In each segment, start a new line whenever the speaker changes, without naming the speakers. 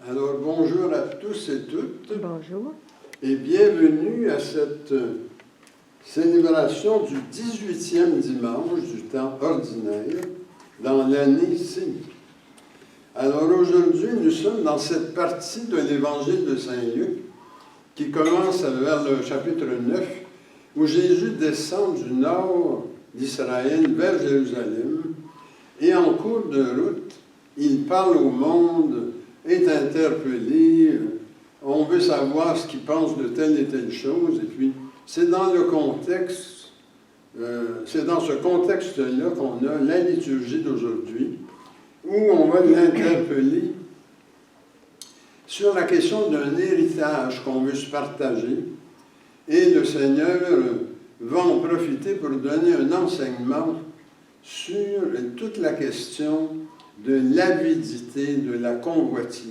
Alors, bonjour à tous et toutes.
Bonjour.
Et bienvenue à cette célébration du 18e dimanche du temps ordinaire dans l'année C. Alors aujourd'hui, nous sommes dans cette partie de l'Évangile de Saint-Luc qui commence vers le chapitre 9, où Jésus descend du nord d'Israël vers Jérusalem et en cours de route, il parle au monde, est interpellé, on veut savoir ce qu'il pense de telle et telle chose, et puis c'est dans le contexte, c'est dans ce contexte-là qu'on a la liturgie d'aujourd'hui, où on va l'interpeller sur la question d'un héritage qu'on veut se partager, et le Seigneur va en profiter pour donner un enseignement sur toute la question de l'avidité, de la convoitise.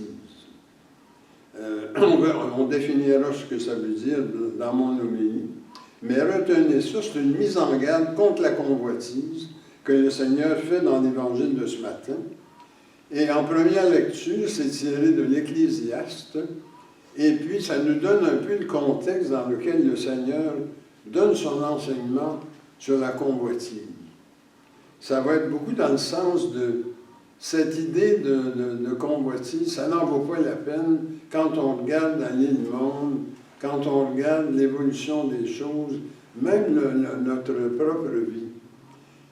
On définira ce que ça veut dire dans mon homélie, mais retenez ça, c'est une mise en garde contre la convoitise que le Seigneur fait dans l'Évangile de ce matin. Et en première lecture, c'est tiré de l'Ecclésiaste, et puis ça nous donne un peu le contexte dans lequel le Seigneur donne son enseignement sur la convoitise. Ça va être beaucoup dans le sens de cette idée de convoitise, ça n'en vaut pas la peine quand on regarde aller le monde, quand on regarde l'évolution des choses, même notre propre vie.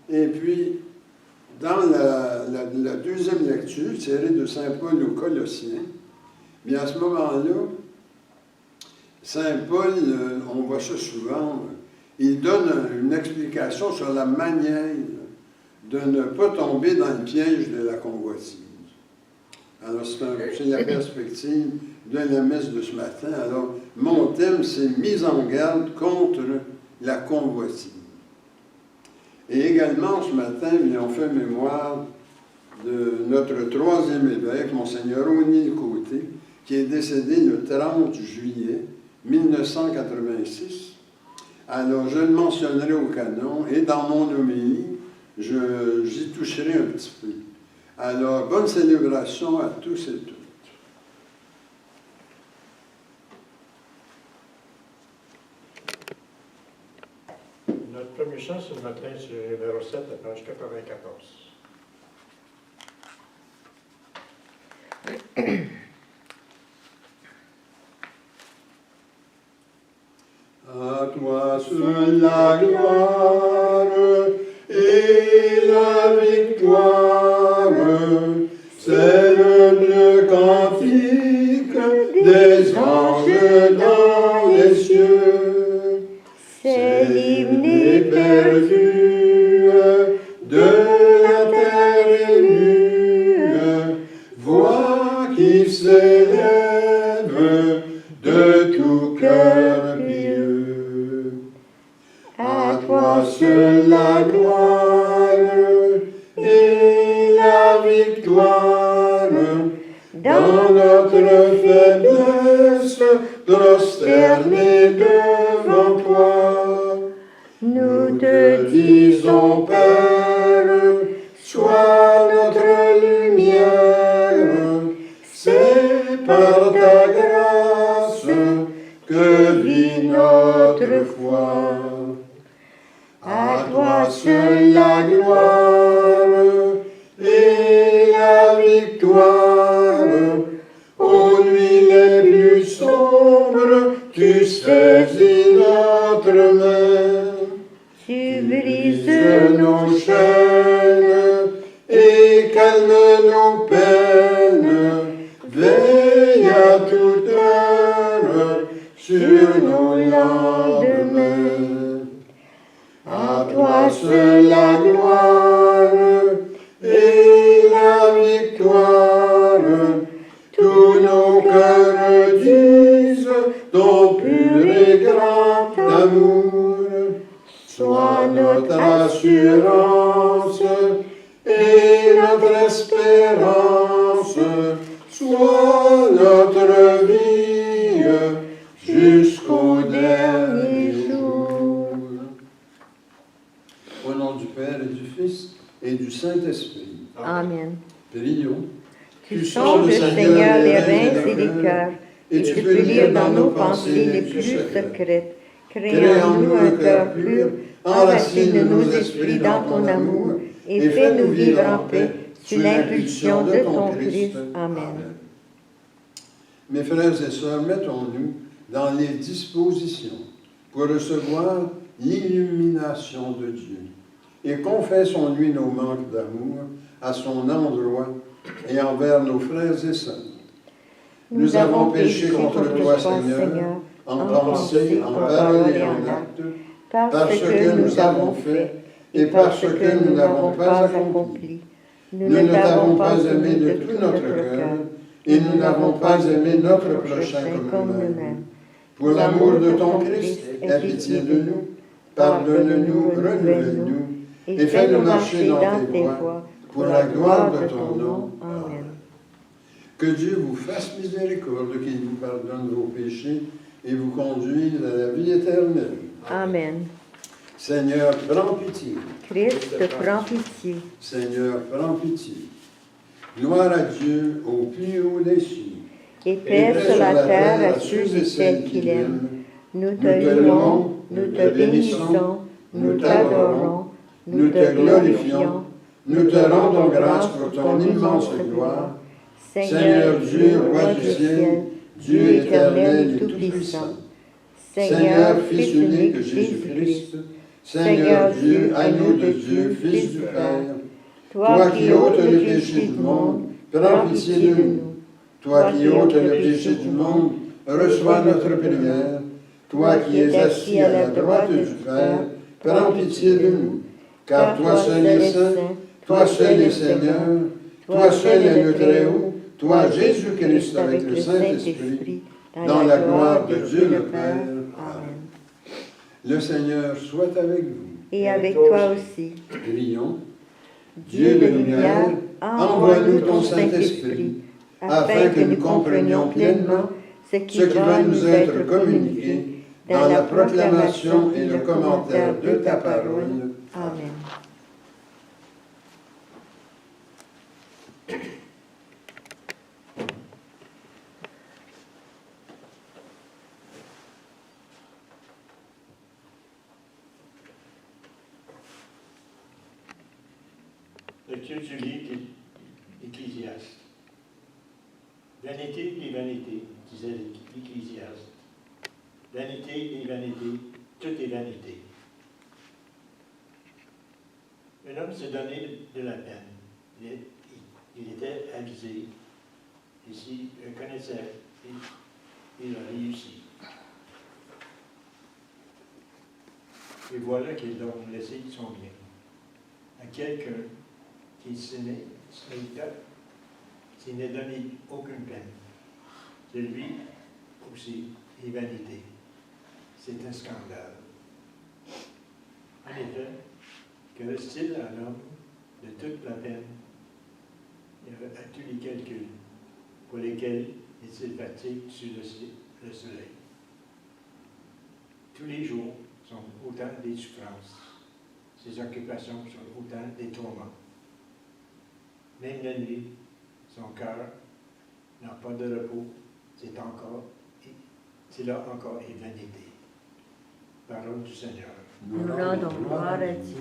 Et puis, dans la deuxième lecture, tirée de Saint Paul aux Colossiens, bien à ce moment-là, Saint Paul, on voit ça souvent, il donne une explication sur la manière de ne pas tomber dans le piège de la convoitise. Alors, c'est la perspective de la messe de ce matin. Alors, mon thème, c'est « Mise en garde contre la convoitise ». Et également, ce matin, on fait mémoire de notre troisième évêque, Monseigneur O'Neill Côté, qui est décédé le 30 juillet 1986. Alors, je le mentionnerai au canon, et dans mon homélie, j'y toucherai un petit peu. Alors, bonne célébration à tous et toutes.
Notre premier chant ce matin, c'est numéro 7, à page 94.
À toi seule la gloire et la victoire, c'est le cantique des anges dans les cieux. C'est l'hymne éperdu de la terre émue, voix qui s'élève de tout cœur pieux. À toi seule la gloire et la victoire, dans notre faiblesse, prosternée devant toi. Nous te disons, Père, sois notre lumière, c'est par ta grâce que vit notre foi. À toi seule la gloire et la victoire, aux nuits les plus sombres, tu saisis notre main. Tu brises nos chaînes et calmes nos peines, veille à toute heure sur nos lendemains. À toi seule la gloire et la victoire, tous nos cœurs disent ton pur et grand amour. Sois notre assurance et notre espérance, sois notre vie jusqu'au dernier jour. Au nom du Père et du Fils et du Saint-Esprit.
Amen.
Prions.
Tu sondes, Seigneur, les reins et les cœurs,
et
tu peux lire dans nos pensées les plus secrètes. Crée en nous un cœur pur, enracine nos esprits dans ton amour, et fais-nous vivre en paix sous l'impulsion de ton Christ. Amen.
Mes frères et sœurs, mettons-nous dans les dispositions pour recevoir l'illumination de Dieu et confessons-lui nos manques d'amour à son endroit et envers nos frères et sœurs. Nous avons péché contre toi, Seigneur, en pensée, en parole et en acte, parce que nous avons fait et parce que nous n'avons pas accompli. Nous ne t'avons pas aimé de tout notre cœur et nous n'avons pas aimé notre prochain comme nous-mêmes. Pour l'amour de ton Christ, aie pitié de nous, pardonne-nous, renouvelle-nous et fais-nous marcher dans tes voies pour la gloire de ton nom. Amen. Que Dieu vous fasse miséricorde, qu'il vous pardonne vos péchés et vous conduise à la vie éternelle.
Amen.
Seigneur, prends pitié.
Christ, prends pitié.
Seigneur, prends pitié. Gloire à Dieu au plus haut des cieux.
Et paix sur la terre à ceux et celles qui l'aiment. Nous te louons, nous te bénissons, nous t'adorons, nous te glorifions, nous te rendons grâce pour ton immense gloire. Seigneur Dieu, roi du ciel, Dieu éternel et tout-puissant. Seigneur, Fils unique Jésus-Christ, Seigneur Dieu, agneau de Dieu, Fils du Père, toi qui ôtes le péché du monde, prends pitié de nous. Toi qui ôtes le péché du monde, reçois notre prière. Toi qui es assis à la droite du Père, prends pitié de nous. Car toi seul es saint, toi seul es Seigneur, toi seul es le Très-Haut, toi Jésus-Christ avec le Saint-Esprit, dans la gloire de Dieu le Père. Amen.
Le Seigneur soit avec vous.
Et avec toi aussi.
Prions. Dieu de lumière, envoie-nous ton Saint-Esprit, afin que nous comprenions pleinement ce qui va nous être communiqué dans la proclamation et le commentaire de ta parole.
Amen.
Lecture du livre d'Ecclésiaste. Vanité et vanité, disait l'Ecclésiaste. Vanité et vanité, tout est vanité. Un homme s'est donné de la peine. Il était avisé. Et s'il connaissait, il a réussi. Et voilà qu'il a laissé son bien à quelqu'un qui s'il n'est donné aucune peine. C'est lui aussi et vanité. C'est un scandale. En effet, que reste-t-il à l'homme de toute la peine et à tous les calculs pour lesquels il se fatigue sur le soleil? Tous les jours sont autant des souffrances. Ses occupations sont autant des tourments. Même la nuit, son cœur n'a pas de repos, c'est là encore une vanité. Parole du Seigneur.
Nous rendons gloire à Dieu.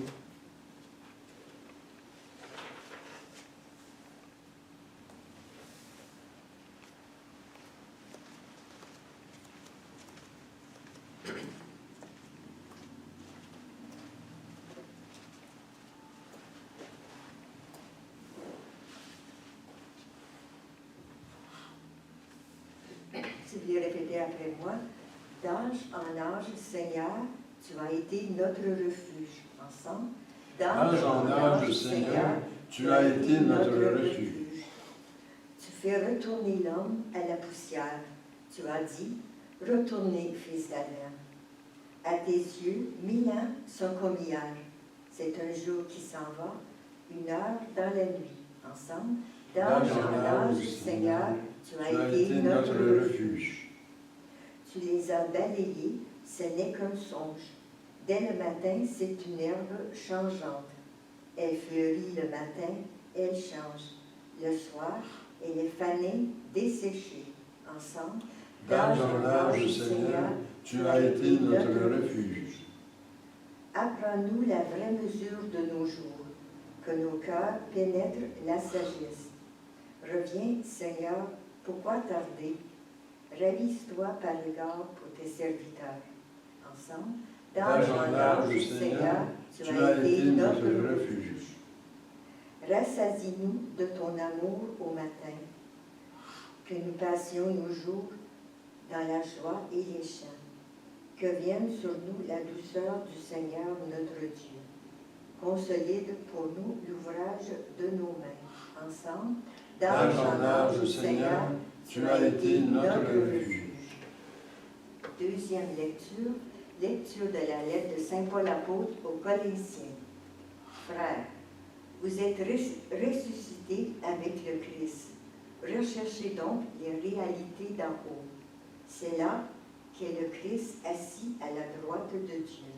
Si vous répétez après moi, d'âge en âge, Seigneur, tu as été notre refuge. Ensemble.
D'âge en âge, Seigneur, tu as été notre refuge.
Tu fais retourner l'homme à la poussière. Tu as dit, retournez, fils d'Adam. À tes yeux, 1000 ans sont comme hier. C'est un jour qui s'en va, une heure dans la nuit. Ensemble. D'âge en âge, Seigneur, tu as été notre refuge. Tu les as balayés, ce n'est qu'un songe. Dès le matin, c'est une herbe changeante. Elle fleurit le matin, elle change. Le soir, et les fanés desséchés. Ensemble,
D'âge en âge, Seigneur, tu as été notre refuge.
Apprends-nous la vraie mesure de nos jours, que nos cœurs pénètrent la sagesse. Reviens, Seigneur, pourquoi tarder? Ravise-toi par égard pour tes serviteurs. Ensemble,
D'âge en âge, Seigneur, tu as été notre refuge.
Rassasie-nous de ton amour au matin, que nous passions nos jours dans la joie et les chants. Que vienne sur nous la douceur du Seigneur notre Dieu. Consolide pour nous l'ouvrage de nos mains. Ensemble,
D'âge en âge, Seigneur, tu as été notre refuge.
Deuxième lecture, lecture de la lettre de Saint Paul apôtre aux Corinthiens. Frères, vous êtes ressuscités avec le Christ. Recherchez donc les réalités d'en haut. C'est là qu'est le Christ assis à la droite de Dieu.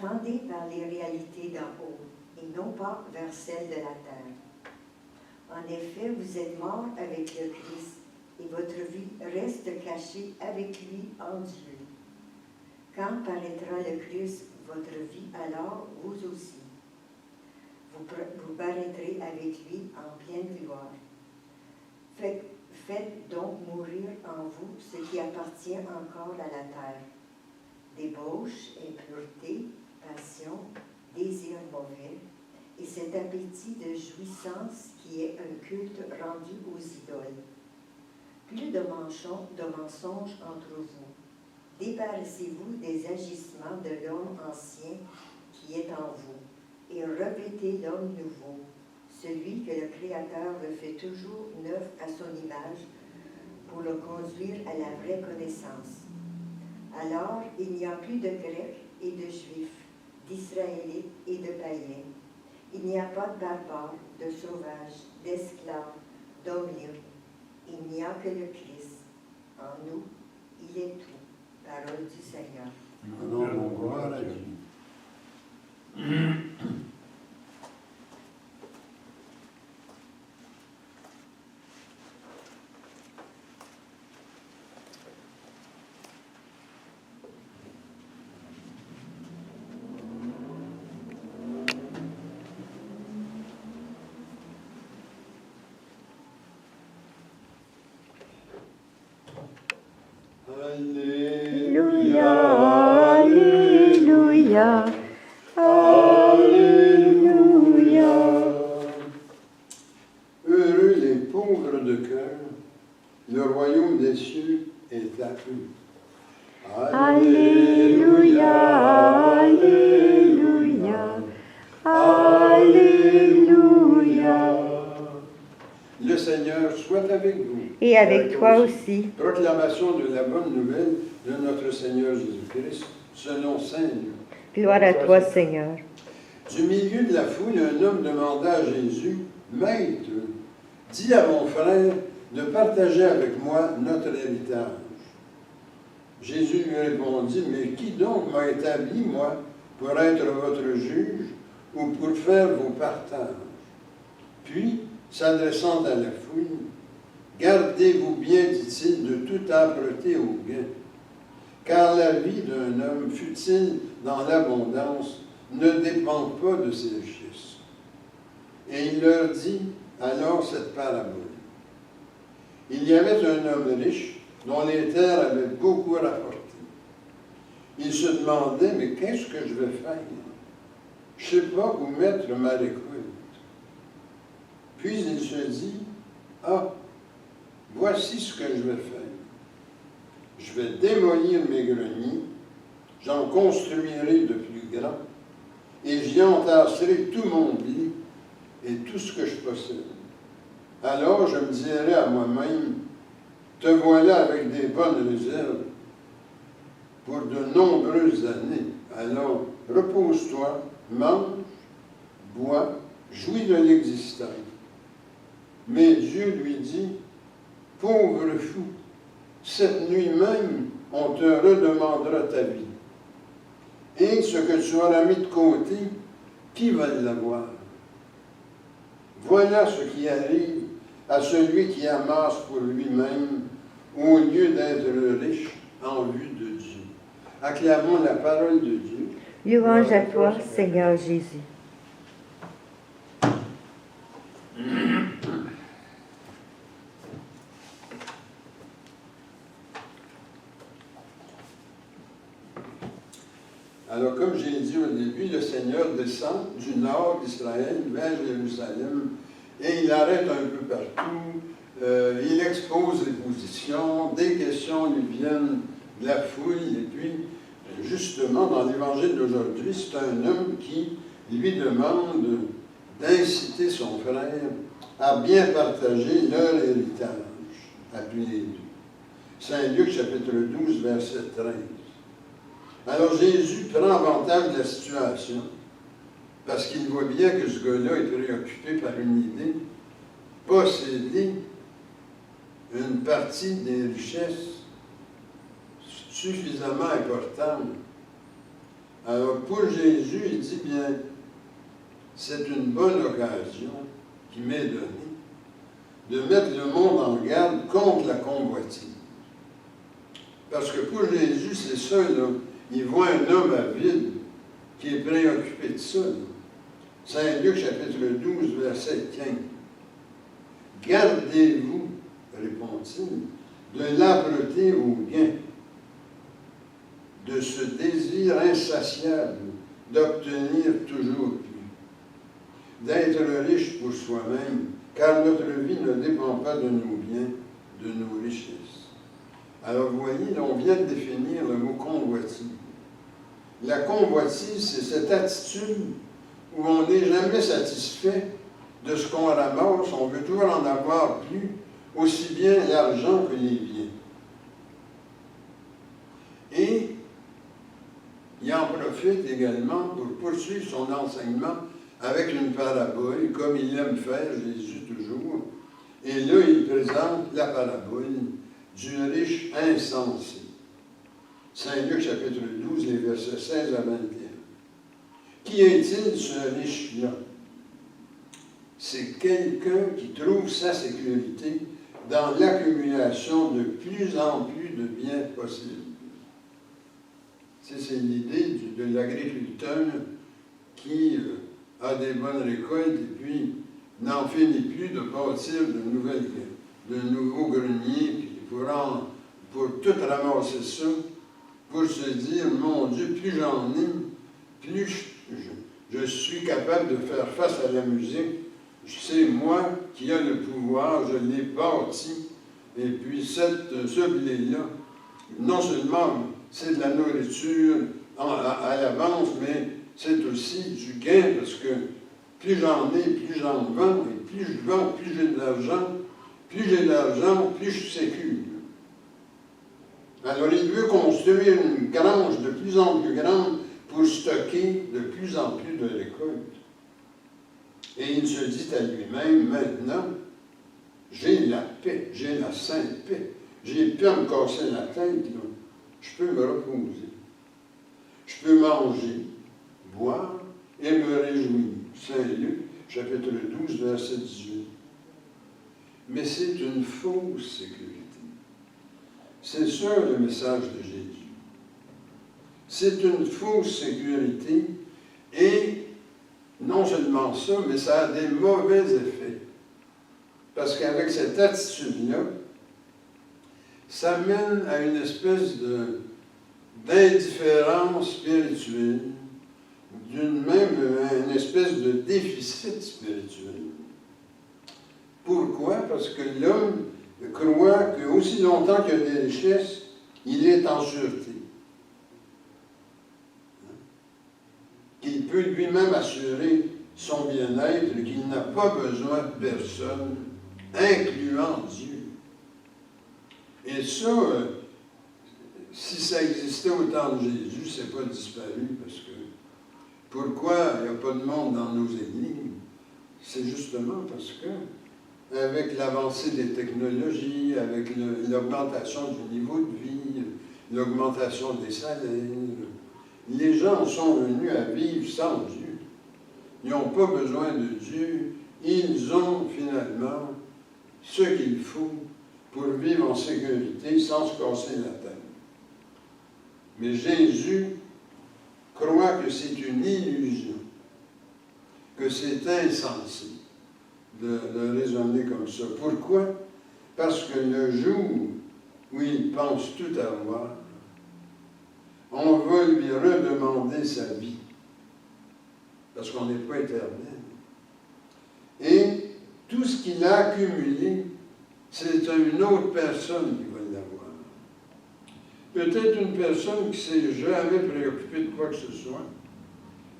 Tendez vers les réalités d'en haut et non pas vers celles de la terre. En effet, vous êtes morts avec le Christ et votre vie reste cachée avec lui en Dieu. Quand paraîtra le Christ, votre vie, alors vous aussi. Vous paraîtrez avec lui en pleine gloire. Faites donc mourir en vous ce qui appartient encore à la terre. Débauche, impureté, passion, désir mauvais, et cet appétit de jouissance qui est un culte rendu aux idoles. Plus de mensonges entre vous. Débarrassez-vous des agissements de l'homme ancien qui est en vous, et revêtez l'homme nouveau, celui que le Créateur refait toujours neuf à son image pour le conduire à la vraie connaissance. Alors, il n'y a plus de Grecs et de Juifs, d'Israélites et de païens. Il n'y a pas de barbares, de sauvages, d'esclaves, d'hommes libres. Il n'y a que le Christ. En nous, il est tout. Parole du Seigneur.
Rendons gloire à Dieu.
Alléluia, Alléluia, Alléluia.
Heureux les pauvres de cœur, le royaume des cieux est à eux.
Alléluia, Alléluia, Alléluia.
Le Seigneur soit avec vous.
Et avec toi aussi.
Proclamation de la bonne nouvelle de notre Seigneur Jésus-Christ, selon Saint Luc.
Gloire à toi, Seigneur.
Du milieu de la foule, un homme demanda à Jésus, « Maître, dis à mon frère de partager avec moi notre héritage. » Jésus lui répondit, « Mais qui donc m'a établi, moi, pour être votre juge ou pour faire vos partages? » Puis, s'adressant à la foule, « Gardez-vous bien, dit-il, de toute âpreté au gain, car la vie d'un homme, fût-il dans l'abondance, ne dépend pas de ses richesses. » Et il leur dit alors cette parabole. Il y avait un homme riche dont les terres avaient beaucoup rapporté. Il se demandait, mais qu'est-ce que je vais faire? Je ne sais pas où mettre ma récolte. Puis il se dit, ah, voici ce que je vais faire. Je vais démolir mes greniers, j'en construirai de plus grands, et j'y entasserai tout mon blé et tout ce que je possède. Alors je me dirai à moi-même, te voilà avec des bonnes réserves pour de nombreuses années. Alors repose-toi, mange, bois, jouis de l'existence. Mais Dieu lui dit, pauvre fou, cette nuit même, on te redemandera ta vie. Et ce que tu auras mis de côté, qui va l'avoir? Voilà ce qui arrive à celui qui amasse pour lui-même au lieu d'être riche en vue de Dieu. Acclamons la parole de Dieu.
Louange à toi, Seigneur Jésus.
Alors, comme j'ai dit au début, le Seigneur descend du nord d'Israël vers Jérusalem et il arrête un peu partout. Il expose les positions, des questions lui viennent de la foule, et puis, justement, dans l'Évangile d'aujourd'hui, c'est un homme qui lui demande d'inciter son frère à bien partager leur héritage, à tous les deux. Saint Luc, chapitre 12, verset 13. Alors Jésus prend avantage de la situation, parce qu'il voit bien que ce gars-là est préoccupé par une idée, posséder une partie des richesses suffisamment importante. Alors pour Jésus, il dit bien, c'est une bonne occasion qui m'est donnée de mettre le monde en garde contre la convoitise. Parce que pour Jésus, c'est ça, là. Il voit un homme avide qui est préoccupé de ça. Saint Luc, chapitre 12, verset 15. Gardez-vous, répond-il, de l'âpreté au gain, de ce désir insatiable d'obtenir toujours plus, d'être riche pour soi-même, car notre vie ne dépend pas de nos biens, de nos richesses. Alors vous voyez, là, on vient de définir le mot convoitise. La convoitise, c'est cette attitude où on n'est jamais satisfait de ce qu'on ramasse, on veut toujours en avoir plus, aussi bien l'argent que les biens. Et il en profite également pour poursuivre son enseignement avec une parabole, comme il aime faire, Jésus toujours. Et là, il présente la parabole du riche insensé. Saint Luc, chapitre 12, les versets 16 à 21. Qui est-il, ce riche-là? C'est quelqu'un qui trouve sa sécurité dans l'accumulation de plus en plus de biens possibles. C'est l'idée de l'agriculteur qui a des bonnes récoltes et puis n'en finit plus de bâtir de nouveaux greniers, puis pour tout ramasser ça, pour se dire, mon Dieu, plus j'en ai, plus je suis capable de faire face à la musique. C'est moi qui ai le pouvoir, je l'ai bâti. Et puis ce blé-là, non seulement c'est de la nourriture à l'avance, mais c'est aussi du gain, parce que plus j'en ai, plus j'en vends, et plus je vends, plus j'ai de l'argent, plus j'ai d'argent, plus je suis sécure. Alors, il veut construire une grange de plus en plus grande pour stocker de plus en plus de récoltes. Et il se dit à lui-même, maintenant, j'ai la paix, j'ai la sainte paix. J'ai pu me casser la tête, là. Je peux me reposer. Je peux manger, boire et me réjouir. Saint Luc, chapitre 12, verset 18. Mais c'est une fausse sécurité. C'est ça le message de Jésus. C'est une fausse sécurité et non seulement ça, mais ça a des mauvais effets. Parce qu'avec cette attitude-là, ça mène à une espèce d'indifférence spirituelle, une espèce de déficit spirituel. Pourquoi? Parce que l'homme croit qu'aussi longtemps qu'il y a des richesses, il est en sûreté. Qu'il peut lui-même assurer son bien-être, qu'il n'a pas besoin de personne, incluant Dieu. Et ça, si ça existait au temps de Jésus, c'est pas disparu, parce que pourquoi il n'y a pas de monde dans nos églises? C'est justement parce que avec l'avancée des technologies, avec l'augmentation du niveau de vie, l'augmentation des salaires, les gens sont venus à vivre sans Dieu. Ils n'ont pas besoin de Dieu. Ils ont finalement ce qu'il faut pour vivre en sécurité sans se casser la tête. Mais Jésus croit que c'est une illusion, que c'est insensé de raisonner comme ça. Pourquoi? Parce que le jour où il pense tout avoir, on va lui redemander sa vie, parce qu'on n'est pas éternel. Et tout ce qu'il a accumulé, c'est une autre personne qui va l'avoir. Peut-être une personne qui ne s'est jamais préoccupée de quoi que ce soit,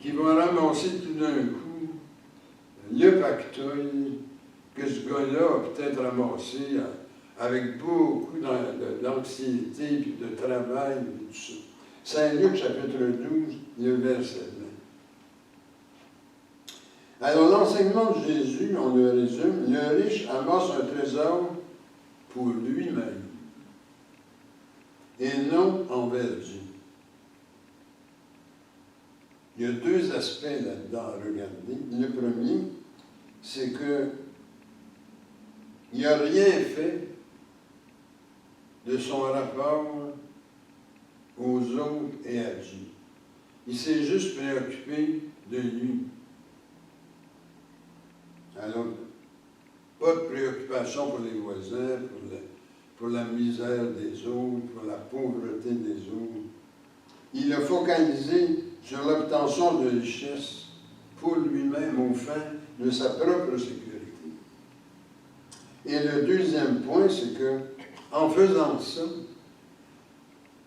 qui va ramasser tout d'un coup le pacteuil que ce gars-là a peut-être ramassé avec beaucoup d'anxiété, puis de travail, et tout ça. Saint Luc, chapitre 12, le verset 20. Alors, l'enseignement de Jésus, on le résume, le riche amasse un trésor pour lui-même et non envers Dieu. Il y a deux aspects là-dedans à regarder. Le premier, c'est que il n'a rien fait de son rapport aux autres et à Dieu. Il s'est juste préoccupé de lui. Alors, pas de préoccupation pour les voisins, pour la misère des autres, pour la pauvreté des autres. Il a focalisé sur l'obtention de richesses pour lui-même aux fins de sa propre sécurité. Et le deuxième point, c'est que, en faisant ça,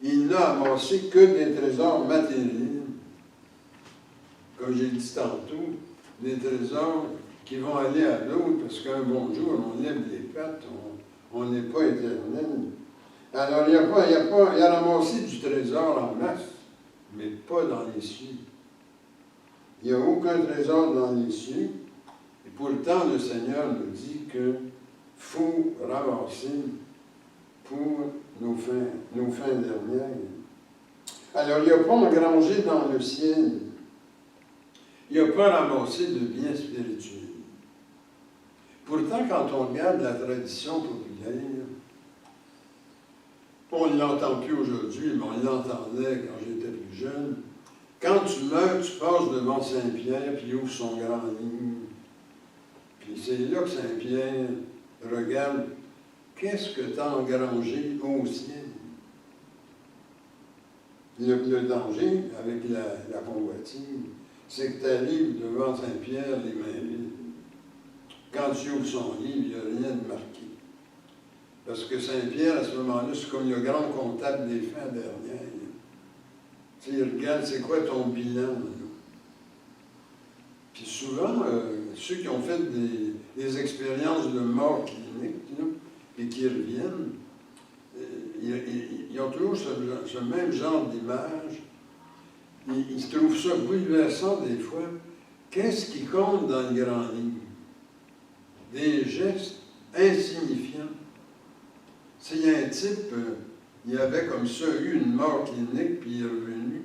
il n'a amassé que des trésors matériels, comme j'ai dit tantôt, des trésors qui vont aller à d'autres, parce qu'un bon jour, on lève les pattes, on n'est pas éternel. Alors, il a ramassé du trésor en masse, mais pas dans les cieux. Il n'y a aucun trésor dans les cieux, et pourtant, le Seigneur nous dit qu'il faut ramasser pour nos fins dernières. Alors, il n'a pas engrangé dans le ciel. Il n'a pas ramassé de biens spirituels. Pourtant, quand on regarde la tradition populaire, on ne l'entend plus aujourd'hui, mais on l'entendait quand j'étais plus jeune. Quand tu meurs, tu passes devant Saint-Pierre, puis il ouvre son grand livre. Puis c'est là que Saint-Pierre regarde. Qu'est-ce que tu as engrangé au ciel? Le danger avec la convoitise, c'est que tu arrives devant Saint-Pierre les mains vides. Quand tu ouvres son livre, il n'y a rien de marqué. Parce que Saint-Pierre, à ce moment-là, c'est comme le grand comptable des fins dernières. Tu sais, il regarde, c'est quoi ton bilan? Là? Puis souvent, ceux qui ont fait des expériences de mort clinique, là, et qui reviennent, ils ont toujours ce même genre d'image. Ils trouvent ça bouleversant des fois. Qu'est-ce qui compte dans le grand livre? Des gestes insignifiants. S'il y a un type, il avait comme ça eu une mort clinique, puis il est revenu.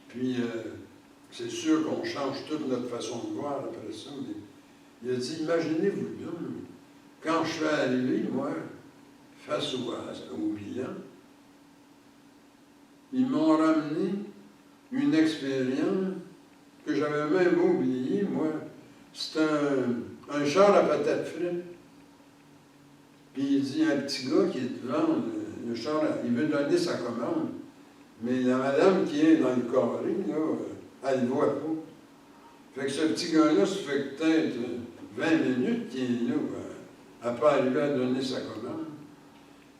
Puis c'est sûr qu'on change toute notre façon de voir après ça. Mais il a dit, imaginez-vous bien, quand je suis arrivé, moi, face au bilan, ils m'ont ramené une expérience que j'avais même oubliée, moi. C'est un char à patates frites. Puis il dit, un petit gars qui est devant le char, il veut donner sa commande. Mais la madame qui est dans le carré, là, elle ne le voit pas. Fait que ce petit gars-là, ça fait peut-être 20 minutes qu'il est là, à ne pas arriver à donner sa commande.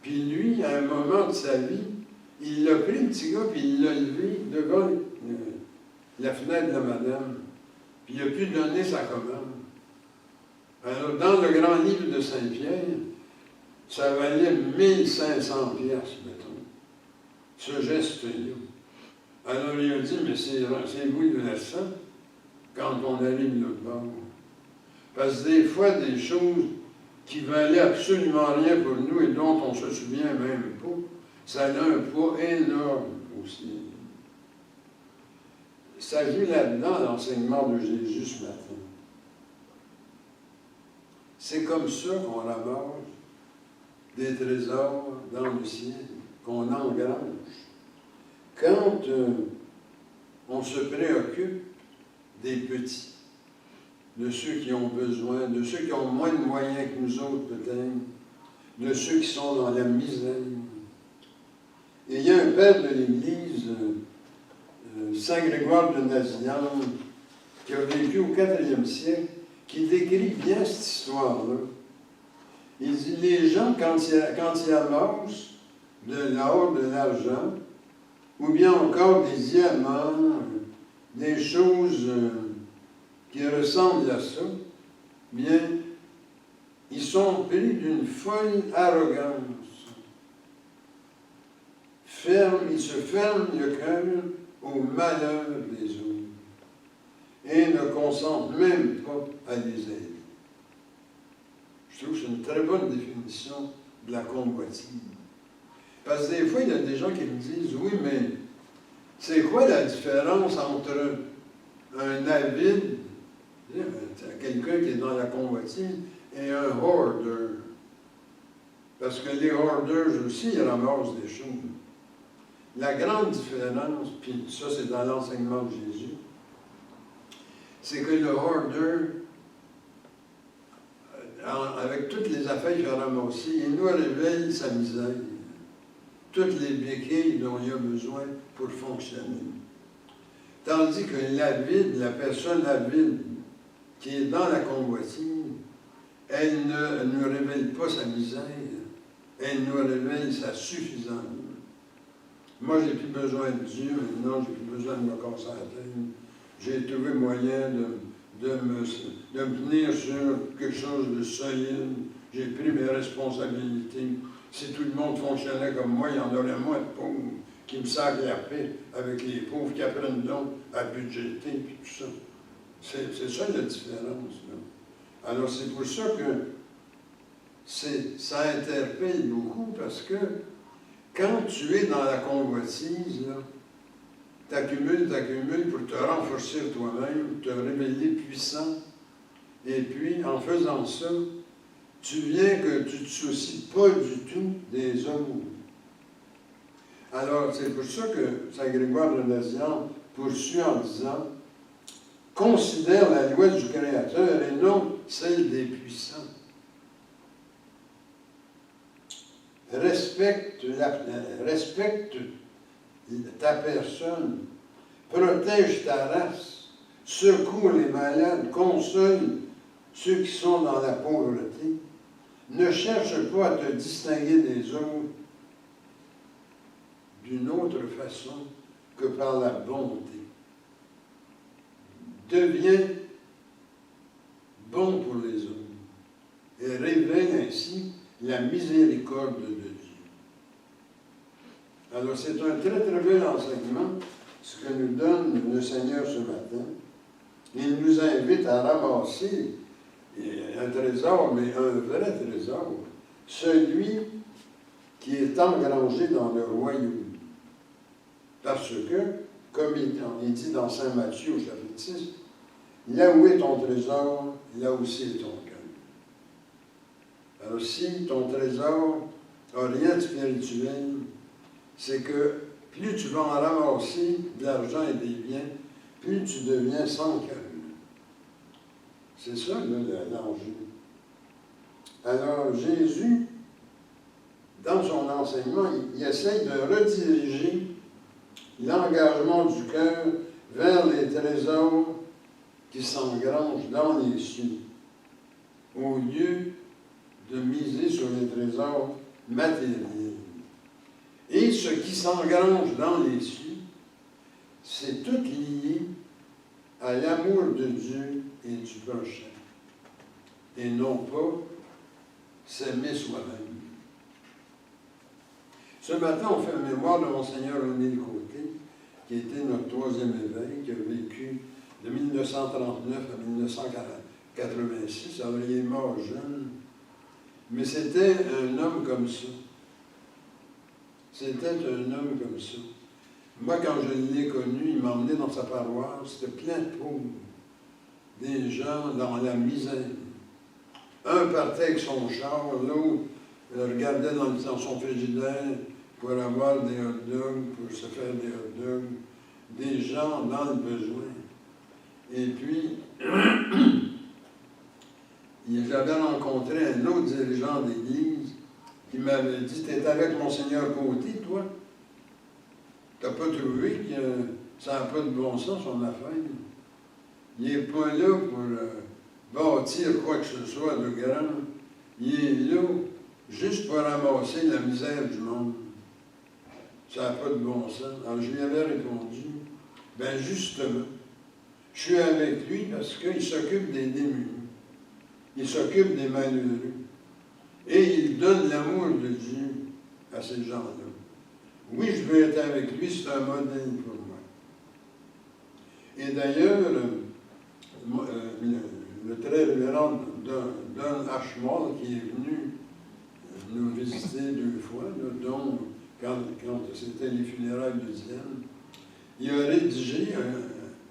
Puis lui, à un moment de sa vie, il l'a pris, le petit gars, puis il l'a levé devant la fenêtre de la madame. Puis il a pu donner sa commande. Alors, dans le grand livre de Saint-Pierre, ça valait 1500 piastres, mettons, ce geste-là. Alors, il a dit, mais c'est bouleversant quand on arrive l'autre bord. Parce que des fois, des choses qui valaient absolument rien pour nous et dont on ne se souvient même pas, ça a un poids énorme aussi. Ça joue là-dedans l'enseignement de Jésus ce matin. C'est comme ça qu'on ramasse des trésors dans le ciel, qu'on engrange. Quand on se préoccupe des petits, de ceux qui ont besoin, de ceux qui ont moins de moyens que nous autres peut-être, de ceux qui sont dans la misère. Et il y a un père de l'Église, Saint Grégoire de Nazianze, qui a vécu au IVe siècle, qui décrit bien cette histoire-là. Il dit, les gens, quand ils amassent de l'or, de l'argent, ou bien encore des diamants, des choses qui ressemblent à ça, bien, ils sont pris d'une folle arrogance. Ils se ferment le cœur au malheur des autres et ne consentent même pas à les aider. Je trouve que c'est une très bonne définition de la convoitise. Parce que des fois, il y a des gens qui me disent, oui, mais c'est quoi la différence entre un avide, quelqu'un qui est dans la convoitise, et un hoarder? Parce que les hoarders aussi, ils ramassent des choses. La grande différence, puis ça c'est dans l'enseignement de Jésus, c'est que le hoarder, avec toutes les affaires qu'il a ramassées, il nous révèle sa misère, toutes les béquilles dont il a besoin pour fonctionner. Tandis que l'avide, la personne avide, qui est dans la convoitise, elle ne nous révèle pas sa misère, elle nous révèle sa suffisance. Moi, j'ai plus besoin de Dieu, maintenant, j'ai plus besoin de me casser la tête. J'ai trouvé moyen de me tenir sur quelque chose de solide. J'ai pris mes responsabilités. Si tout le monde fonctionnait comme moi, il y en aurait moins de pauvres qui me sacrent la paix avec les pauvres qui apprennent donc à budgéter et tout ça. C'est ça la différence, là. Alors, c'est pour ça que ça interpelle beaucoup, parce que quand tu es dans la convoitise, tu accumules pour te renforcer toi-même, te révéler puissant. Et puis, en faisant ça, tu viens que tu ne te soucies pas du tout des hommes. Alors, c'est pour ça que Saint Grégoire de Nazianze poursuit en disant, considère la loi du Créateur et non celle des puissants. Respecte ta personne, protège ta race, secours les malades, console ceux qui sont dans la pauvreté. Ne cherche pas à te distinguer des autres d'une autre façon que par la bonté. Deviens bon pour les autres et révèle ainsi la miséricorde de Dieu. Alors, c'est un très, très bel enseignement, ce que nous donne le Seigneur ce matin. Il nous invite à ramasser un trésor, mais un vrai trésor, celui qui est engrangé dans le royaume. Parce que, comme il dit dans Saint Matthieu au chapitre 6, là où est ton trésor, là aussi est ton cœur. Alors, si ton trésor n'a rien de spirituel, c'est que plus tu vas en ramasser de l'argent et des biens, plus tu deviens sans cœur. C'est ça, l'enjeu. Alors, Jésus, dans son enseignement, il essaye de rediriger l'engagement du cœur vers les trésors qui s'engrangent dans les cieux, au lieu de miser sur les trésors matériels. Et ce qui s'engrange dans les cieux, c'est tout lié à l'amour de Dieu et du prochain, et non pas s'aimer soi-même. Ce matin, on fait la mémoire de Monseigneur René Côté, qui était notre troisième évêque, qui a vécu de 1939 à 1986. Alors, il est mort jeune, mais c'était un homme comme ça. C'était un homme comme ça. Moi, quand je l'ai connu, il m'a emmené dans sa paroisse, c'était plein de pauvres, des gens dans la misère. Un partait avec son char, l'autre regardait dans son frigidaire pour avoir des hot dogs, pour se faire des hot dogs, des gens dans le besoin. Et puis, j'avais rencontré un autre dirigeant d'église qui m'avait dit, « T'es avec Monseigneur Côté, toi? T'as pas trouvé que ça n'a pas de bon sens, son affaire? Il n'est pas là pour bâtir quoi que ce soit de grand. Il est là juste pour ramasser la misère du monde. Ça n'a pas de bon sens. » Alors je lui avais répondu, « Ben justement, je suis avec lui parce qu'il s'occupe des démunis. Il s'occupe des malheureux. Et il donne l'amour de Dieu à ces gens-là. Oui, je veux être avec lui, c'est un modèle pour moi. » Et d'ailleurs, le très révérend Don Ashmore, qui est venu nous visiter 2 fois, là, dont quand c'était les funérailles de Diane, il a rédigé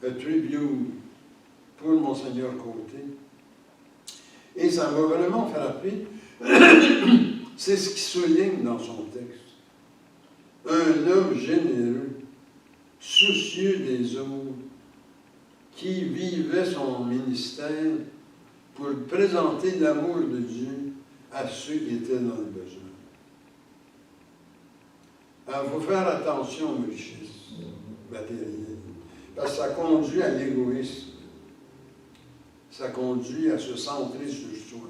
un tribute pour Monseigneur Côté. Et ça m'a vraiment frappé. C'est ce qu'il souligne dans son texte. Un homme généreux, soucieux des autres, qui vivait son ministère pour présenter l'amour de Dieu à ceux qui étaient dans le besoin. Alors, il faut faire attention aux richesses matérielles, parce que ça conduit à l'égoïsme. Ça conduit à se centrer sur soi.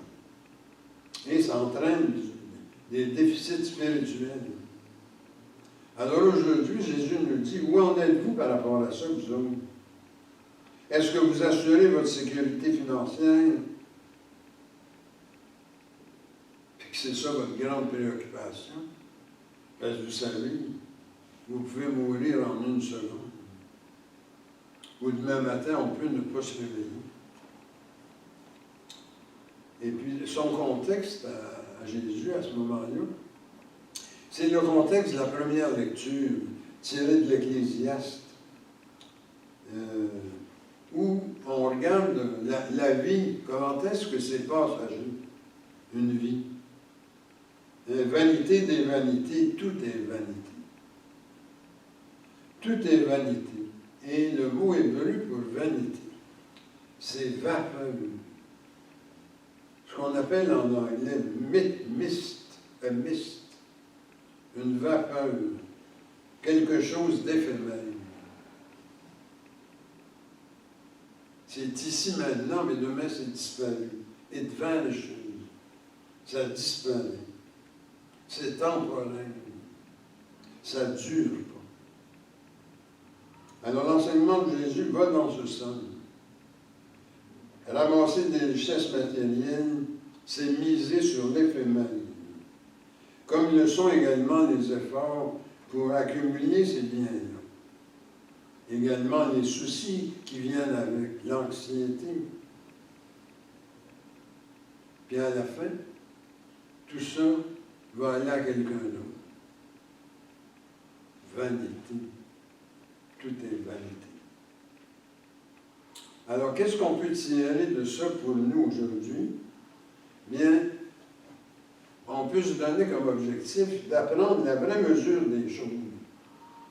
Et ça entraîne des déficits spirituels. Alors aujourd'hui, Jésus nous dit, où en êtes-vous par rapport à ça, vous autres? Est-ce que vous assurez votre sécurité financière? Puis que c'est ça votre grande préoccupation? Parce que vous savez, vous pouvez mourir en 1 seconde. Ou demain matin, on peut ne pas se réveiller. Et puis, son contexte à Jésus, à ce moment-là, c'est le contexte de la première lecture, tirée de l'Ecclésiaste, où on regarde la vie, comment est-ce que c'est passager, une vie. Vanité des vanités, tout est vanité. Tout est vanité. Et le mot hébreu pour vanité, c'est vapeur. Ce qu'on appelle en anglais mist, une vapeur, quelque chose d'éphémère. C'est ici maintenant, mais demain c'est disparu. It vanishes. Ça disparaît. C'est temporaire. Ça ne dure pas. Alors l'enseignement de Jésus va dans ce sens. Ramasser des richesses matérielles, c'est miser sur l'éphémère. Comme le sont également les efforts pour accumuler ces biens-là. Également les soucis qui viennent avec l'anxiété. Puis à la fin, tout ça va aller à quelqu'un d'autre. Vanité. Tout est vanité. Alors, qu'est-ce qu'on peut tirer de ça pour nous aujourd'hui? Bien, on peut se donner comme objectif d'apprendre la vraie mesure des choses,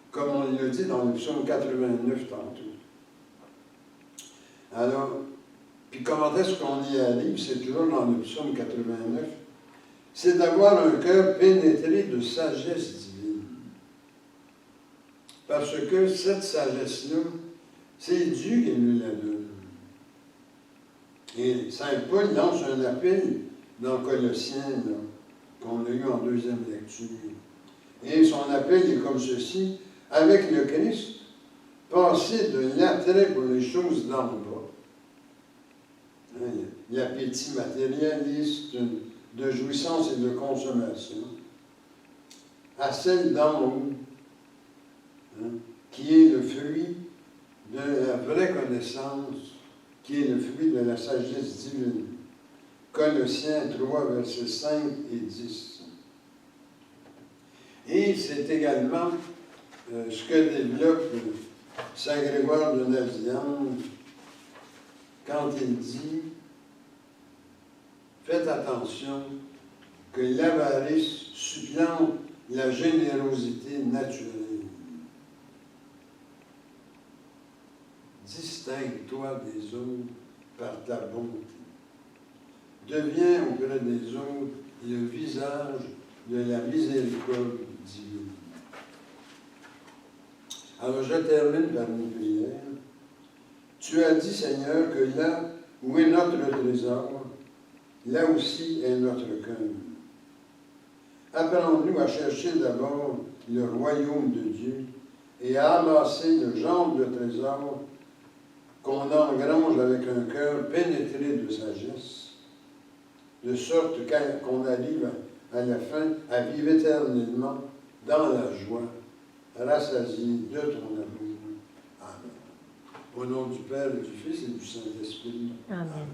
comme on l'a dit dans le psaume 89 tantôt. Alors, puis comment est-ce qu'on y arrive? C'est toujours dans le psaume 89. C'est d'avoir un cœur pénétré de sagesse divine. Parce que cette sagesse-là, c'est Dieu qui nous la donne. Et Saint Paul lance un appel dans Colossiens, qu'on a eu en 2e lecture. Et son appel est comme ceci: avec le Christ, passez de l'attrait pour les choses d'en bas. L'appétit matérialiste, de jouissance et de consommation, à celle d'en haut, qui est le fruit de la vraie connaissance, qui est le fruit de la sagesse divine. Colossiens 3, versets 5 et 10. Et c'est également ce que développe Saint Grégoire de Nazianze quand il dit « faites attention que l'avarice supplante la générosité naturelle. Distingue-toi des autres par ta bonté. Deviens auprès des autres le visage de la miséricorde divine. Alors je termine par une prière. Tu as dit, Seigneur, que là où est notre trésor, là aussi est notre cœur. Apprends-nous à chercher d'abord le royaume de Dieu et à amasser le genre de trésor qu'on engrange avec un cœur pénétré de sagesse, de sorte qu'on arrive à la fin à vivre éternellement dans la joie, rassasié de ton amour. Amen. Au nom du Père, et du Fils et du Saint-Esprit.
Amen.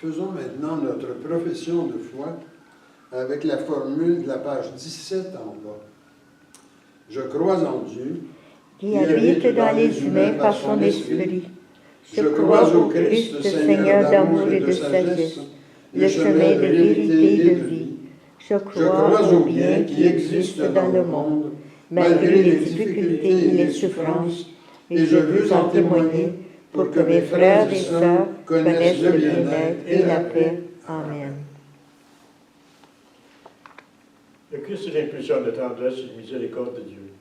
Faisons maintenant notre profession de foi avec la formule de la page 17 en bas. Je crois en Dieu,
Qui habite dans les humains par son esprit. Je crois au Christ, Seigneur d'amour et de sagesse, le chemin de vérité et de vie. Je crois au bien qui existe dans le monde, malgré les difficultés et les souffrances, et je veux en témoigner pour que mes frères et sœurs connaissent le bien-être et la paix. Amen.
Le Christ est l'impulsion de tendresse et de miséricorde de Dieu.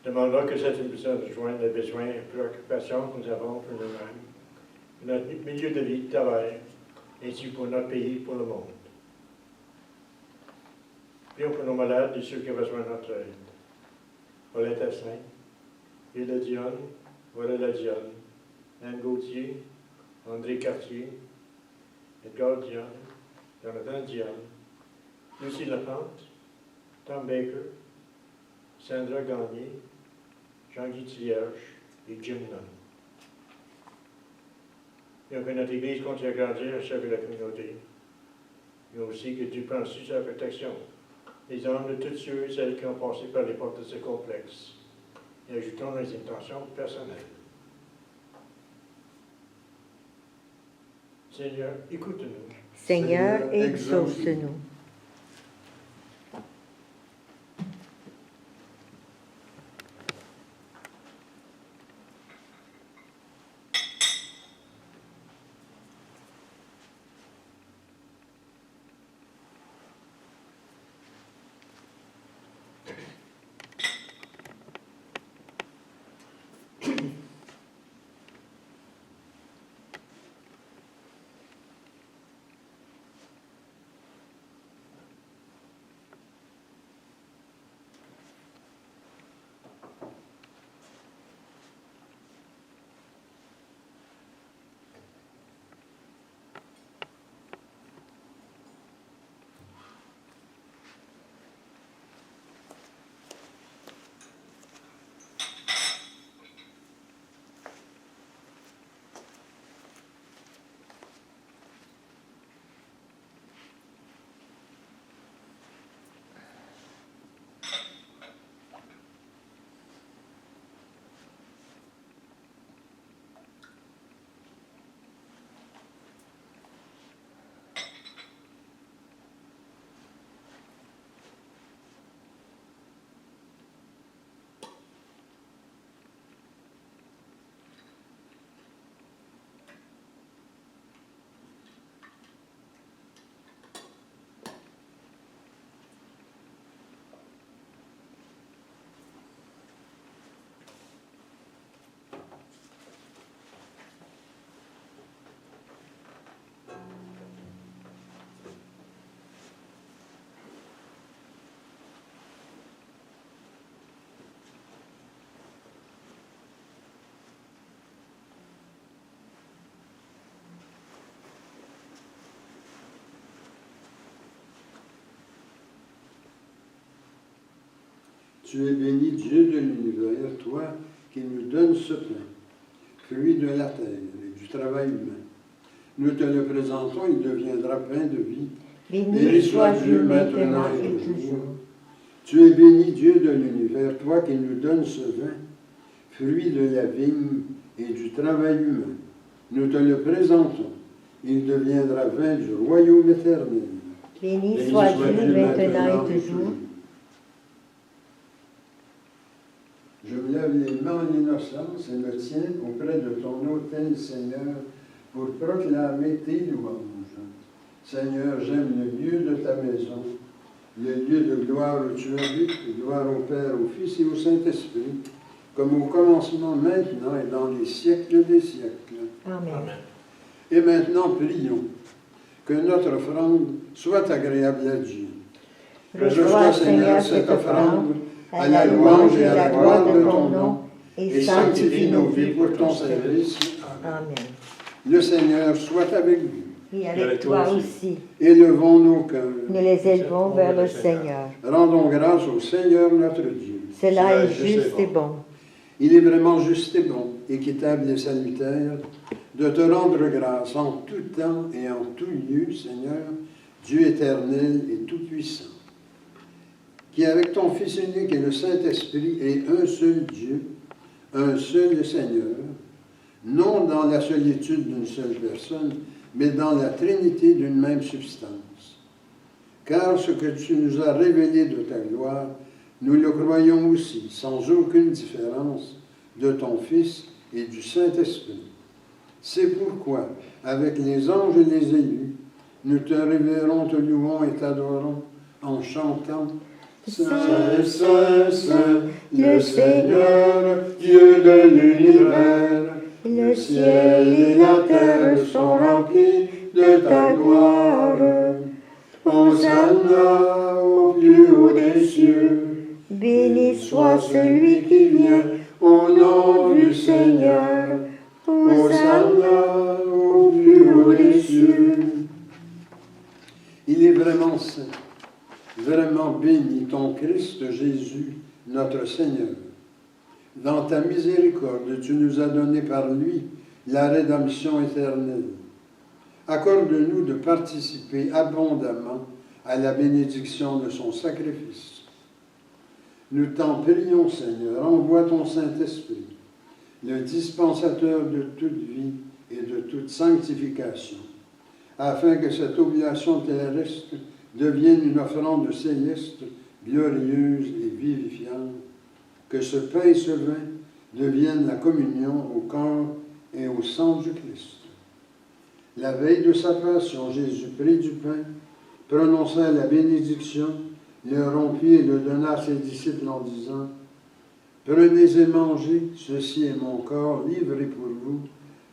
Demandons que cette impulsion rejoigne les besoins et préoccupations que nous avons pour nous-mêmes, pour notre milieu de vie, de travail, ainsi pour notre pays et pour le monde. Prions pour nos malades et ceux qui ont besoin de notre aide. Paulette Asselin, Hila Dionne, Varela Dionne, Anne Gauthier, André Cartier, Edgar Dionne, Jonathan Dionne, Lucie Lapente, Tom Baker, Sandra Gagné, Jean-Guy Thierge et Jim Nunn. Prions que notre Église continue à grandir et servir la communauté. Mais aussi que Dieu prenne sur sa protection les âmes de tous ceux et celles qui ont passé par les portes de ce complexe. Et ajoutons nos intentions personnelles. Seigneur, écoute-nous.
Seigneur, exauce-nous.
Tu es béni, Dieu de l'univers, toi qui nous donnes ce pain, fruit de la terre et du travail humain. Nous te le présentons, il deviendra pain de vie.
Béni sois-tu maintenant et toujours.
Tu es béni, Dieu de l'univers, toi qui nous donnes ce vin, fruit de la vigne et du travail humain. Nous te le présentons, il deviendra vin du royaume éternel.
Béni sois-tu maintenant et toujours.
Je me lève les mains en innocence et me tiens auprès de ton autel, Seigneur, pour proclamer tes louanges. Seigneur, j'aime le lieu de ta maison, le lieu de gloire où tu habites, gloire au Père, au Fils et au Saint-Esprit, comme au commencement, maintenant et dans les siècles des siècles.
Amen.
Et maintenant, prions que notre offrande soit agréable à Dieu.
Reçois, Seigneur, cette offrande à la louange et à la gloire de ton nom, et sanctifie nos vies pour ton service. Amen.
Le Seigneur soit avec vous.
Et avec toi aussi.
Élevons nos cœurs.
Nous les élevons vers le Seigneur.
Rendons grâce au Seigneur notre Dieu.
Cela est juste et bon.
Il est vraiment juste et bon, équitable et salutaire, de te rendre grâce en tout temps et en tout lieu, Seigneur, Dieu éternel et tout-puissant, qui avec ton Fils unique et le Saint-Esprit est un seul Dieu, un seul Seigneur, non dans la solitude d'une seule personne, mais dans la Trinité d'une même substance. Car ce que tu nous as révélé de ta gloire, nous le croyons aussi, sans aucune différence, de ton Fils et du Saint-Esprit. C'est pourquoi, avec les anges et les élus, nous te révérons, te louons et t'adorons en chantant « Saint, Saint, Saint, le Seigneur, Dieu de l'univers, le ciel et la terre sont remplis de ta gloire. Hosanna au plus haut des cieux.
Béni soit celui qui vient
au nom du Seigneur. Hosanna au plus haut des cieux. » Il est vraiment saint, vraiment béni ton Christ Jésus, notre Seigneur. Dans ta miséricorde, tu nous as donné par lui la rédemption éternelle. Accorde-nous de participer abondamment à la bénédiction de son sacrifice. Nous t'en prions, Seigneur, envoie ton Saint-Esprit, le dispensateur de toute vie et de toute sanctification, afin que cette oblation terrestre devienne une offrande céleste, glorieuse et vivifiante, que ce pain et ce vin deviennent la communion au corps et au sang du Christ. La veille de sa passion, Jésus prit du pain, prononça la bénédiction, le rompit et le donna à ses disciples en disant « Prenez et mangez, ceci est mon corps livré pour vous,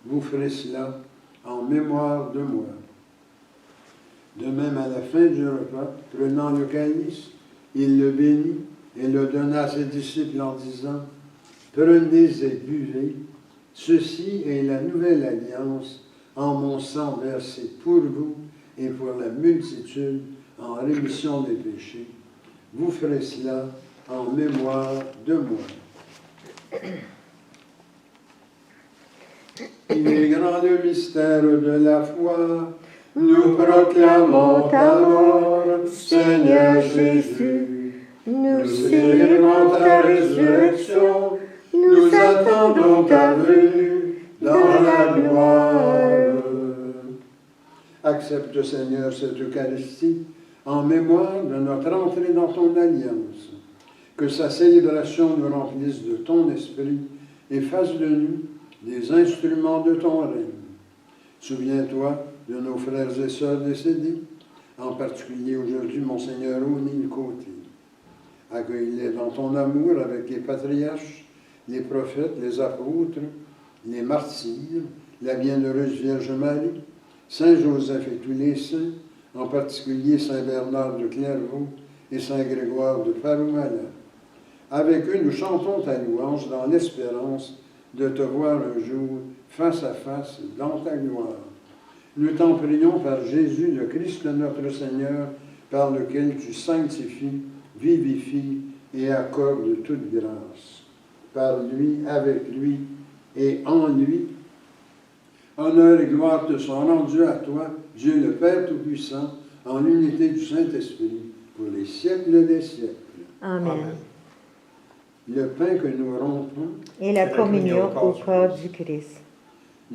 vous ferez cela en mémoire de moi. » De même, à la fin du repas, prenant le calice, il le bénit et le donna à ses disciples en disant « Prenez et buvez, ceci est la nouvelle alliance en mon sang versé pour vous et pour la multitude en rémission des péchés. Vous ferez cela en mémoire de moi. » Il est grand le mystère de la foi. Nous proclamons ta mort, Seigneur Jésus.
Nous
célébrons ta résurrection. Nous attendons ta venue dans la gloire. Accepte, Seigneur, cette Eucharistie en mémoire de notre entrée dans ton alliance. Que sa célébration nous remplisse de ton esprit et fasse de nous des instruments de ton règne. Souviens-toi de nos frères et sœurs décédés, en particulier aujourd'hui Monseigneur O'Neill Côté. Accueille-les dans ton amour avec les patriarches, les prophètes, les apôtres, les martyrs, la bienheureuse Vierge Marie, Saint Joseph et tous les saints, en particulier Saint Bernard de Clairvaux et Saint Grégoire de Paroumala. Avec eux, nous chantons ta louange dans l'espérance de te voir un jour face à face dans ta gloire. Nous t'en prions par Jésus, le Christ notre Seigneur, par lequel tu sanctifies, vivifies, et accorde toute grâce. Par lui, avec lui et en lui, honneur et gloire te sont rendus à toi, Dieu le Père Tout-Puissant, en l'unité du Saint-Esprit, pour les siècles des siècles.
Amen.
Le pain que nous rompons,
Et la communion au corps du Christ.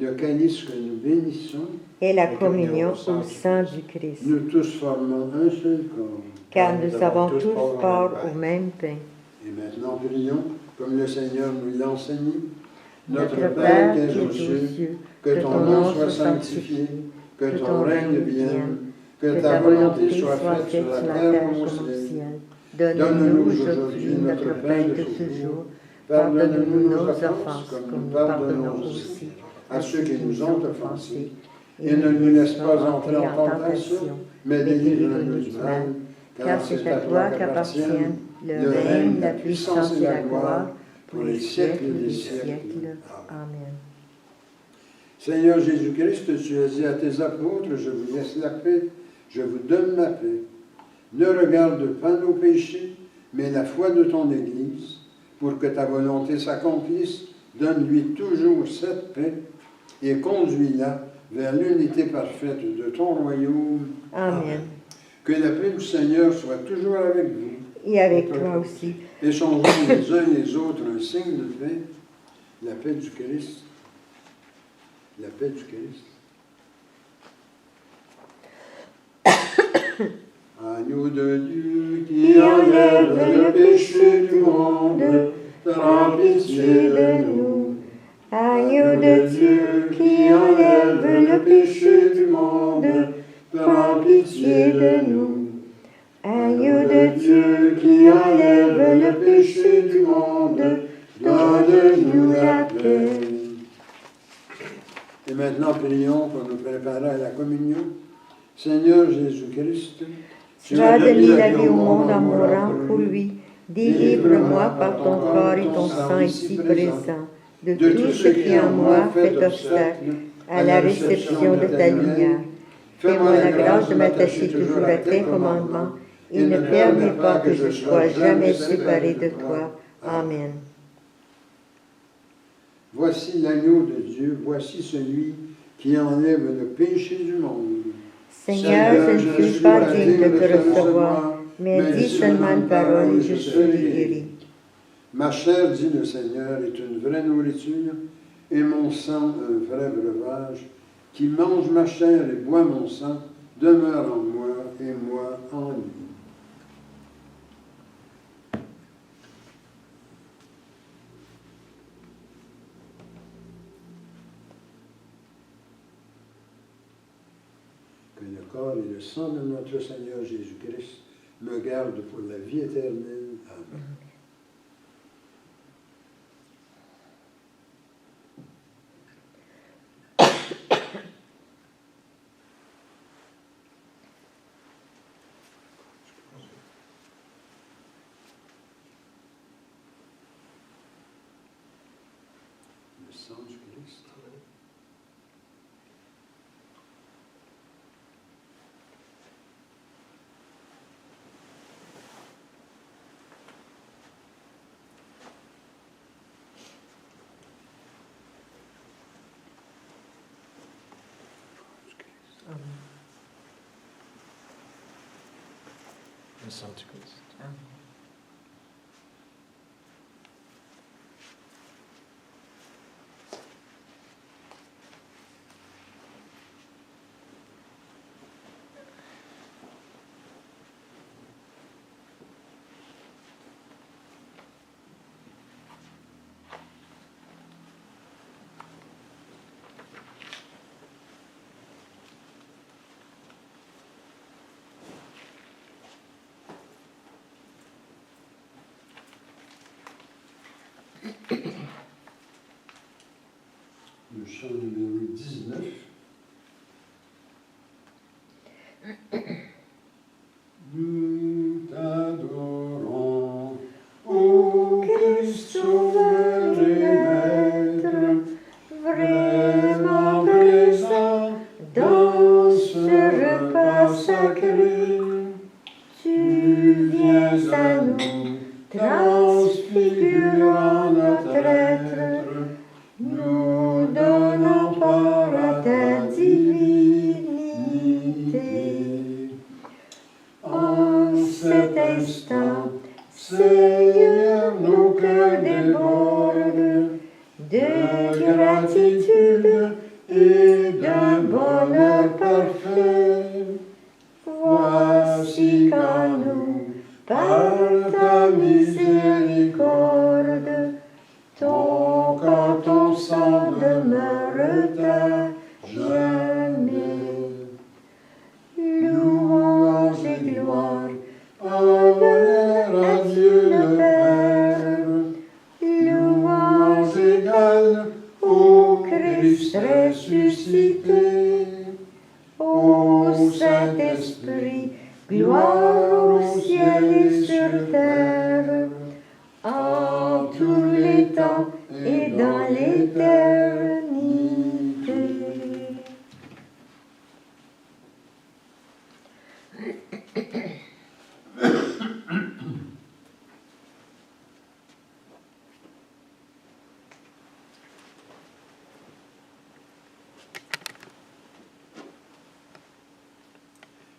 le calice que nous bénissons,
Et la communion au sang du Christ.
nous tous formons un seul corps.
Car nous avons tous part au même pain.
Et maintenant, prions, comme le Seigneur nous l'a enseigné.
Notre Père qui es aux cieux,
que ton nom soit sanctifié, que ton règne vienne, que ta volonté soit faite sur la terre comme au ciel.
Donne-nous aujourd'hui notre pain de ce jour. Pardonne-nous nos offenses, comme nous pardonnons aussi à ceux qui nous ont offensés.
Et ne nous laisse pas entrer en tentation, mais délivre-nous du mal,
car c'est à toi qu'appartiennent le règne, la puissance et la gloire pour les siècles des siècles. Amen.
Seigneur Jésus-Christ, tu as dit à tes apôtres, je vous laisse la paix, je vous donne ma paix. Ne regarde pas nos péchés, mais la foi de ton Église, pour que ta volonté s'accomplisse. Donne-lui toujours cette paix et conduis-la vers l'unité parfaite de ton royaume.
Amen.
Que la paix du Seigneur soit toujours avec vous.
Et avec toi aussi.
Échangeons les uns les autres un signe de paix, la paix du Christ. La paix du Christ. Agneau de Dieu qui enlève le péché du monde, prends pitié de nous.
Agneau de Dieu qui enlève le péché du monde, prends pitié de nous. Agneau de Dieu qui enlève le péché du monde, donne-nous la paix.
Et maintenant, prions pour nous préparer à la communion. Seigneur Jésus-Christ,
Tu as donné la vie au monde en mourant pour lui. Délivre-moi par ton corps et ton sang ici présent de tout ce qui en moi fait obstacle à la réception de ta lumière. Fais-moi la grâce de m'attacher toujours à tes commandements et ne permets pas que je sois jamais séparé de toi. Amen.
voici l'agneau de Dieu, voici celui qui enlève le péché du monde.
Seigneur, je ne suis pas digne de te recevoir, mais dis seulement une parole et je serai guéri.
Ma chair, dit le Seigneur, est une vraie nourriture, et mon sang un vrai breuvage. Qui mange ma chair et boit mon sang demeure en moi et moi en lui. Que le corps et le sang de notre Seigneur Jésus-Christ me gardent pour la vie éternelle. Amen. Le sang du Christ.
Le sang du Christ.
Le chant numéro 19. Nous t'adorons, ô Christ sauveur et maître, vraiment présent dans ce repas sacré.
Tu viens à nous,
quiétude et d'un bonheur parfait. Voici qu'en nous, par ta miséricorde, ton corps, ton sang demeure à jamais. Louange et gloire, honneur à Dieu le Père. Louange égale au Christ ressuscité. Ô Saint-Esprit, gloire au ciel et sur terre, en tous les temps et dans l'éternité.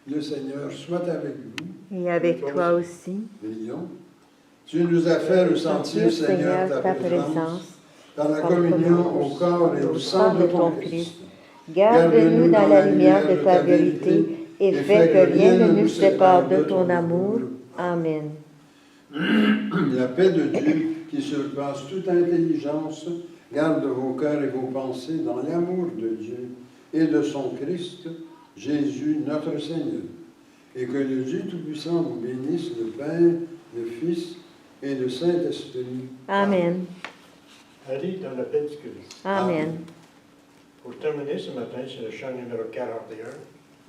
Le Seigneur soit avec vous.
Et avec toi aussi.
Prions. Tu nous as fait ressentir, Seigneur, ta présence par la communion au corps et au sang de ton Christ.
Garde-nous dans la lumière de ta vérité et fais que rien ne nous sépare de ton amour. Amen.
La paix de Dieu, qui surpasse toute intelligence, garde vos cœurs et vos pensées dans l'amour de Dieu et de son Christ, Jésus, notre Seigneur. Et que le Dieu Tout-Puissant vous bénisse, le Père, le Fils et le Saint-Esprit.
Amen.
Allez dans la paix du Christ.
Amen.
Pour terminer ce matin, c'est le chant numéro 41,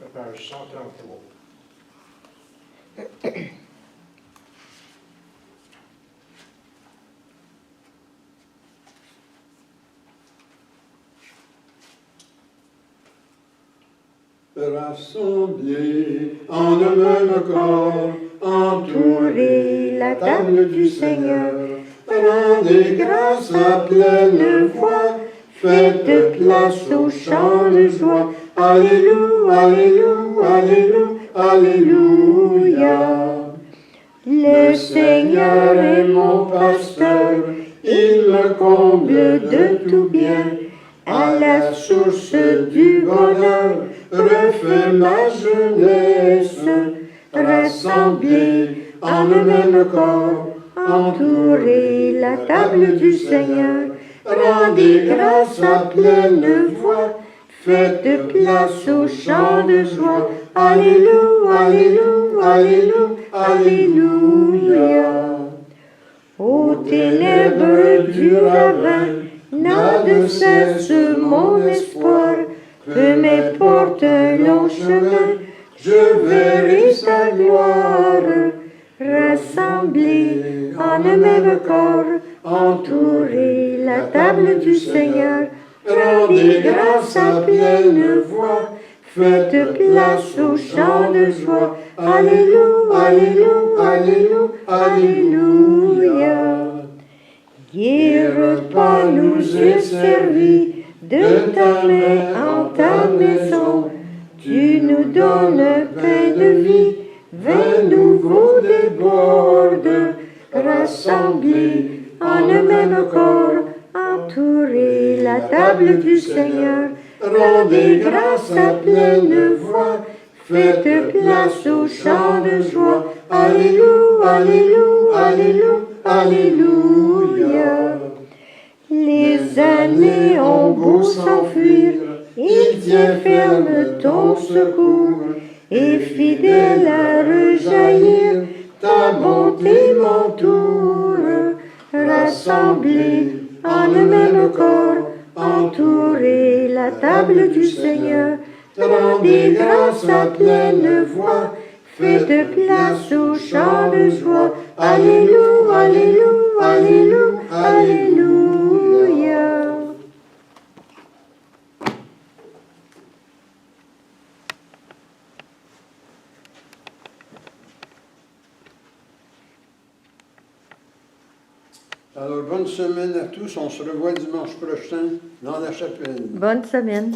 la page 133.
Rassemblés en un même corps, entourez la table du Seigneur. Rendez grâce à pleine voix, faites place au chant de joie. Alléluia, Alléluia, Alléluia, Alléluia. Le Seigneur est mon pasteur, il me comble de tout bien. À la source du bonheur, refait ma jeunesse. Rassemblés en un même corps, entourez la table du Seigneur. Rendez grâce à pleine voix, faites place au chant de joie. Alléluia, Alléluia, Alléluia. Ô ténèbres du ravin, n'a de cesse mon espoir, peu m'importe un long chemin, je verrai sa gloire. Rassemblés en un même corps, entourez la table du Seigneur, rendez grâce à pleine voix, faites place au chant de joie. Alléluia, Alléluia, Alléluia. Guère pas nous est servi de ta main en ta maison. Tu nous donnes un pain de vie, vin nouveau déborde. Rassemblés en un même corps, entourez la table du Seigneur. Rendez grâce à pleine voix, faites place au chant de joie. Alléluia, Alléluia, Alléluia, Alléluia. Les années ont beau s'enfuir, il tient ferme ton secours, et fidèle à rejaillir, ta bonté m'entoure. Rassemblés en un même corps, entourez la table du Seigneur. Rendez grâce à pleine voix, faites place au chant de joie. Alléluia, Alléluia, Alléluia, Alléluia. Alors, bonne semaine à tous. On se revoit dimanche prochain dans la chapelle.
Bonne semaine.